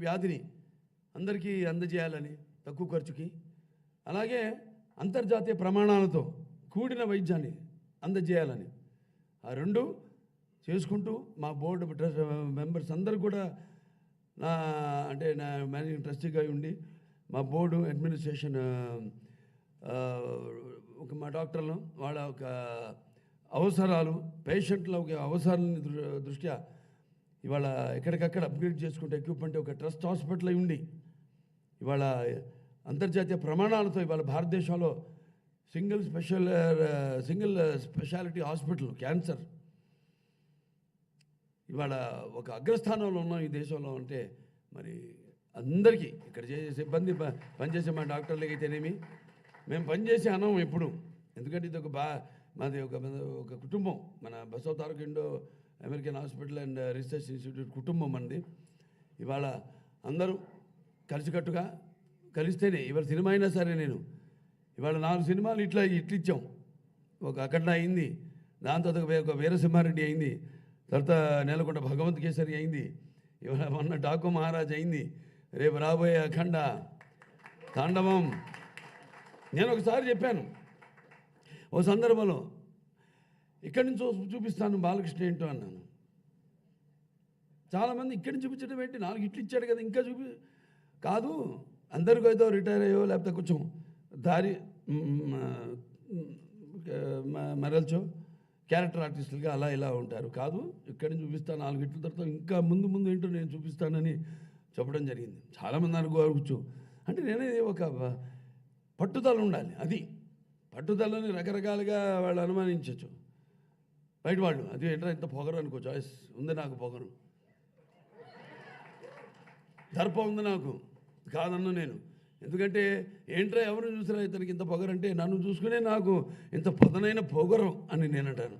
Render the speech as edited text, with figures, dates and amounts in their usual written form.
వ్యాధిని అందరికీ అందజేయాలని తక్కువ ఖర్చుకి, అలాగే అంతర్జాతీయ ప్రమాణాలతో కూడిన వైద్యాన్ని అందజేయాలని ఆ రెండు చేసుకుంటూ మా బోర్డు మెంబర్స్ అందరూ కూడా నా మేనేజింగ్ ట్రస్టీగా ఉండి మా బోర్డు అడ్మినిస్ట్రేషన్ మా డాక్టర్లు వాళ్ళ ఒక అవసరాలు పేషెంట్ల ఒక అవసరాలని దృష్ట్యా ఇవాళ ఎక్కడికక్కడ అప్గ్రేడ్ చేసుకుంటే ఎక్విప్మెంట్ ఒక ట్రస్ట్ హాస్పిటల్ అయి ఉండి ఇవాళ అంతర్జాతీయ ప్రమాణాలతో ఇవాళ భారతదేశంలో సింగిల్ స్పెషాలిటీ హాస్పిటల్ క్యాన్సర్ ఇవాళ ఒక అగ్రస్థానంలో ఉన్నాం ఈ దేశంలో. అంటే మరి అందరికీ ఇక్కడ చేసే సిబ్బంది పనిచేసే మా డాక్టర్లకి అయితేనేమి మేము పనిచేసే అనం ఎప్పుడు, ఎందుకంటే ఇది మాది ఒక కుటుంబం, మన Basava Taraka Indo American hospital and research institute కుటుంబం మనది. ఇవాళ అందరూ కలిసికట్టుగా కలిస్తేనే ఇవాళ సినిమా అయినా సరే నేను ఇవాళ 4 సినిమాలు ఇట్లిచ్చాం. ఒక అఖండ అయింది, దాని తర్వాత ఒక వీరసింహారెడ్డి అయింది, తర్వాత నేలకొండ భగవంత్ కేసరి అయింది, ఇవాళ మొన్న డాకు మహారాజ్ అయింది, రేపు రాబోయే అఖండ తాండవం. నేను ఒకసారి చెప్పాను ఓ సందర్భంలో, ఇక్కడి నుంచి చూపిస్తాను బాలకృష్ణ ఏంటో అన్నాను. చాలామంది ఇక్కడి నుంచి చూపించడం ఏంటి, 4 ఇట్లు ఇచ్చాడు కదా ఇంకా కాదు, అందరికీ ఏదో రిటైర్ అయ్యో లేకపోతే కొంచెం దారి మరల్చో క్యారెక్టర్ ఆర్టిస్టులుగా అలా ఇలా ఉంటారు. కాదు, ఇక్కడి నుంచి చూపిస్తాను 4 ఇట్ల తర్వాత ఇంకా ముందు ఏంటో నేను చూపిస్తానని చెప్పడం జరిగింది. చాలామంది అనుకోవచ్చు, అంటే నేనే ఒక పట్టుదల ఉండాలి. అది పట్టుదలని రకరకాలుగా వాళ్ళు అనుమానించవచ్చు బయట వాళ్ళు. అది ఏంటో ఇంత పొగరు అనుకో, చాయిస్ ఉంది నాకు, పొగరు దర్ప ఉంది నాకు, కాదన్నా నేను. ఎందుకంటే ఏంట్రా ఎవరు చూసినా ఇతనికి ఇంత పొగరంటే నన్ను చూసుకునే నాకు ఇంత పదనైన పొగరం అని నేను అంటాను.